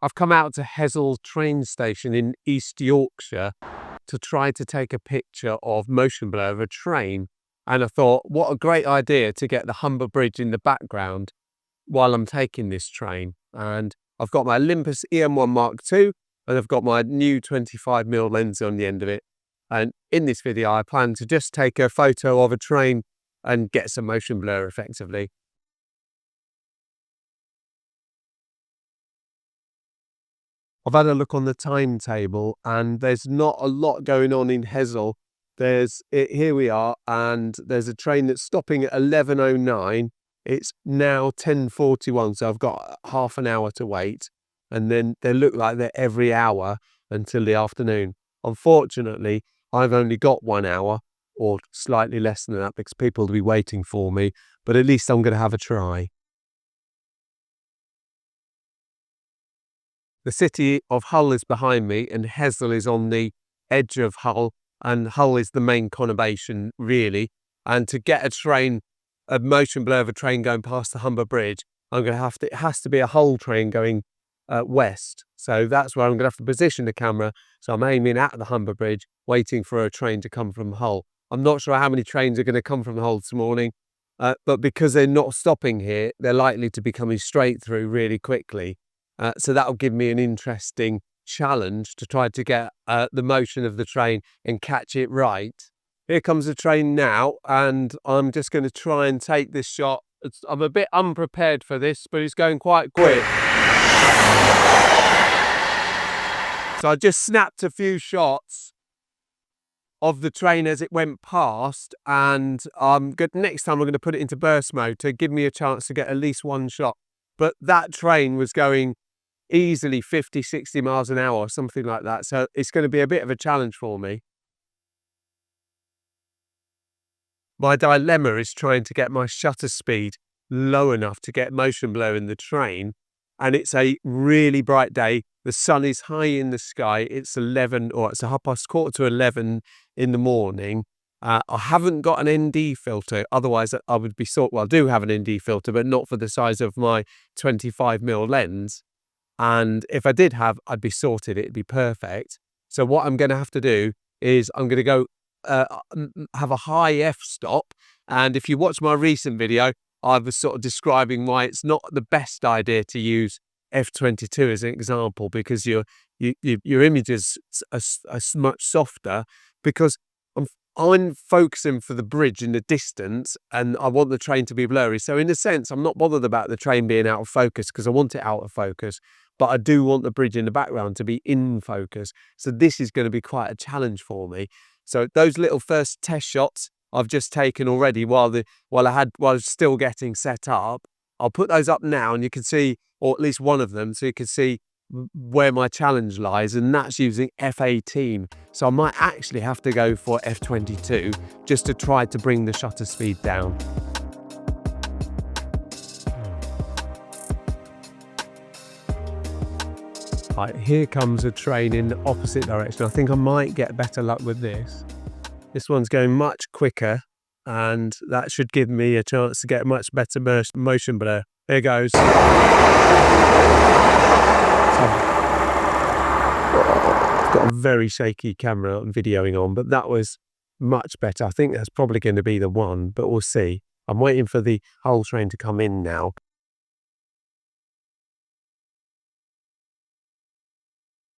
I've come out to Hessle Train Station in East Yorkshire to try to take a picture of motion blur of a train. And I thought, what a great idea to get the Humber Bridge in the background while I'm taking this train. And I've got my Olympus EM1 Mark II, and I've got my new 25mm lens on the end of it. And in this video, I plan to just take a photo of a train and get some motion blur effectively. I've had a look on the timetable and there's not a lot going on in Hessle. Here we are, and there's a train that's stopping at 11:09. It's now 10:41, so I've got half an hour to wait. And then they look like they're every hour until the afternoon. Unfortunately, I've only got 1 hour or slightly less than that because people will be waiting for me, but at least I'm going to have a try. The city of Hull is behind me and Hessle is on the edge of Hull, and Hull is the main conurbation really. And to get a motion blur of a train going past the Humber Bridge, it has to be a Hull train going west. So that's where I'm going to have to position the camera. So I'm aiming at the Humber Bridge, waiting for a train to come from Hull. I'm not sure how many trains are going to come from Hull this morning, but because they're not stopping here, they're likely to be coming straight through really quickly. So that'll give me an interesting challenge to try to get the motion of the train and catch it right. Here comes the train now, and I'm just going to try and take this shot. I'm a bit unprepared for this, but it's going quite quick. So I just snapped a few shots of the train as it went past, and next time I'm going to put it into burst mode to give me a chance to get at least one shot. But that train was going easily 50-60 miles an hour or something like that, so it's going to be a bit of a challenge for me. My dilemma is trying to get my shutter speed low enough to get motion blur in the train, and it's a really bright day. The sun is high in the sky. It's 11, or it's a 11:15 in the morning. I haven't got an ND filter, otherwise I would be well, I do have an ND filter, but not for the size of my 25mm lens. And if I did have, I'd be sorted. It'd be perfect. So what I'm going to have to do is I'm going to go have a high f-stop. And if you watch my recent video, I was sort of describing why it's not the best idea to use f/22 as an example, because your images are much softer, because I'm focusing for the bridge in the distance and I want the train to be blurry. So in a sense, I'm not bothered about the train being out of focus because I want it out of focus, but I do want the bridge in the background to be in focus. So this is going to be quite a challenge for me. So those little first test shots I've just taken already while I was still getting set up. I'll put those up now and you can see, or at least one of them, so you can see where my challenge lies, and that's using f/18. So I might actually have to go for f/22 just to try to bring the shutter speed down. Right, here comes a train in the opposite direction. I think I might get better luck with this. This one's going much quicker, and that should give me a chance to get much better motion blur. Here goes. I've got a very shaky camera I'm videoing on, but that was much better. I think that's probably going to be the one, but we'll see. I'm waiting for the whole train to come in now.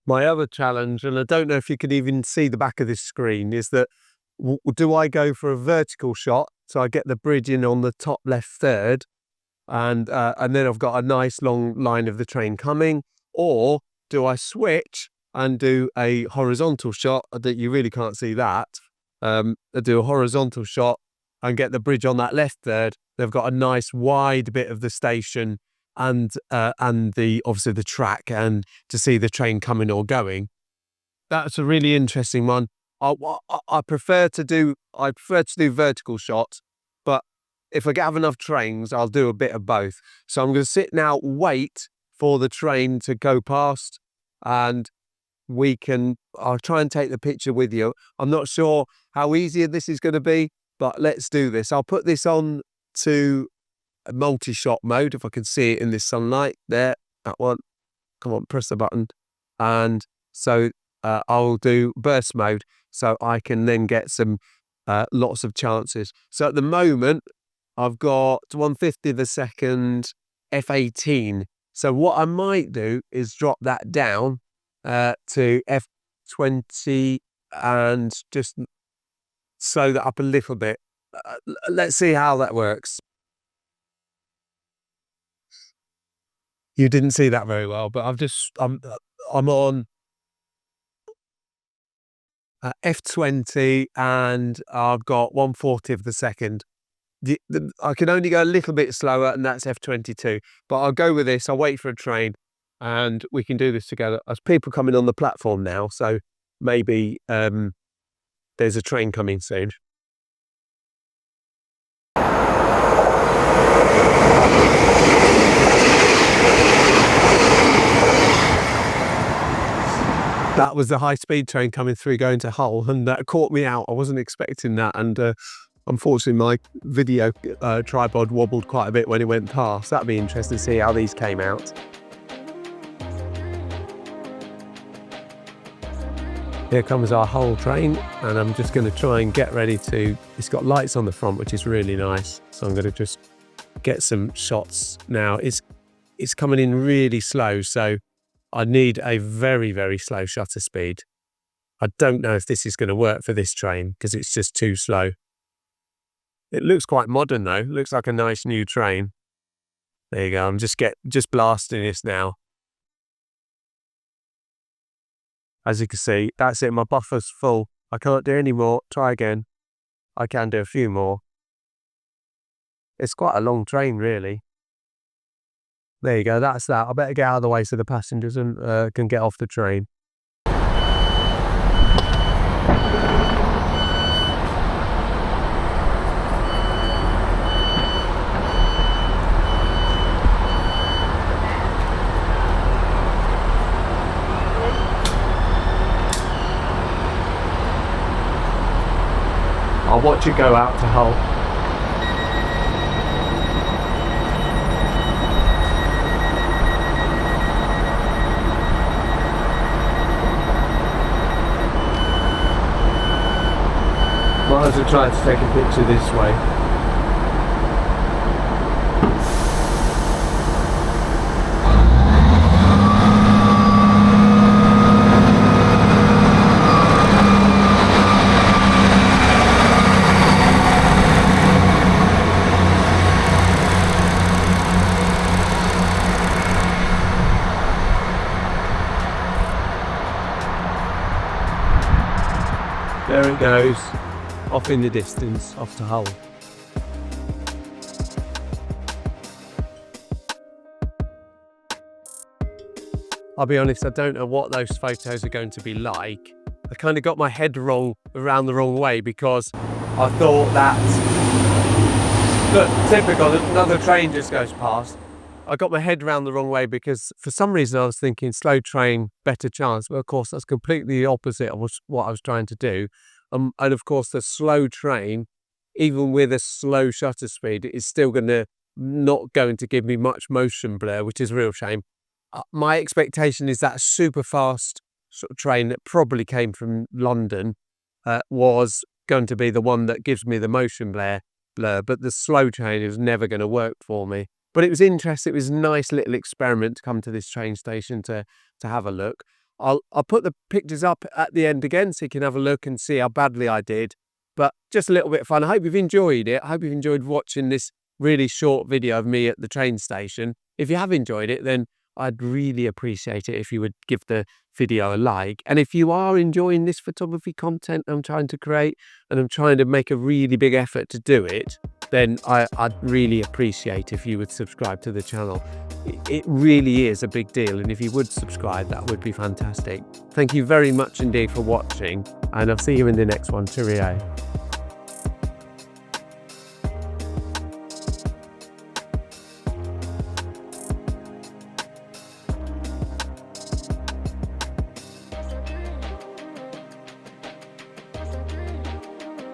My other challenge, and I don't know if you can even see the back of this screen, is that do I go for a vertical shot so I get the bridge in on the top left third, and then I've got a nice long line of the train coming, or do I switch and do a horizontal shot that you really can't see that? I do a horizontal shot and get the bridge on that left third. They've got a nice wide bit of the station and obviously the track, and to see the train coming or going. That's a really interesting one. I prefer to do vertical shots, but if I have enough trains, I'll do a bit of both. So I'm going to sit now, wait for the train to go past, and I'll try and take the picture with you. I'm not sure how easy this is going to be, but let's do this. I'll put this on to a multi-shot mode if I can see it in this sunlight. There, that one. Come on, press the button. And so I'll do burst mode so I can then get some lots of chances. So at the moment, I've got 1/50 of a second F18. So what I might do is drop that down to F20 and just slow that up a little bit. Let's see how that works. You didn't see that very well, but I'm on F20 and I've got 1/40 of the second. I can only go a little bit slower, and that's F22. But I'll go with this. I'll wait for a train, and we can do this together. There's people coming on the platform now, so maybe there's a train coming soon. That was the high-speed train coming through going to Hull, and that caught me out. I wasn't expecting that, and unfortunately my video tripod wobbled quite a bit when it went past. That'd be interesting to see how these came out. Here comes our Hull train, and I'm just going to try and get ready to... It's got lights on the front, which is really nice, so I'm going to just get some shots now. It's coming in really slow, so I need a very, very slow shutter speed. I don't know if this is going to work for this train because it's just too slow. It looks quite modern though. It looks like a nice new train. There you go. I'm just blasting this now. As you can see, that's it. My buffer's full. I can't do any more. Try again. I can do a few more. It's quite a long train, really. There you go, that's that. I better get out of the way so the passengers can get off the train. I'll watch it go out to Hull. Might as well try to take a picture this way. There it goes. Off in the distance, off to Hull. I'll be honest, I don't know what those photos are going to be like. I kind of got my head around the wrong way because I thought that, look, typical, another train just goes past. I got my head around the wrong way because for some reason I was thinking slow train, better chance. Well, of course, that's completely the opposite of what I was trying to do. And of course, the slow train, even with a slow shutter speed, is still not going to give me much motion blur, which is a real shame. My expectation is that super fast sort of train that probably came from London was going to be the one that gives me the motion blur, but the slow train is never going to work for me. But it was interesting. It was a nice little experiment to come to this train station to have a look. I'll put the pictures up at the end again so you can have a look and see how badly I did. But just a little bit of fun. I hope you've enjoyed it. I hope you've enjoyed watching this really short video of me at the train station. If you have enjoyed it, then I'd really appreciate it if you would give the video a like. And if you are enjoying this photography content I'm trying to create, and I'm trying to make a really big effort to do it, then I'd really appreciate if you would subscribe to the channel. It really is a big deal, and if you would subscribe, that would be fantastic. Thank you very much indeed for watching, and I'll see you in the next one. Cheerio.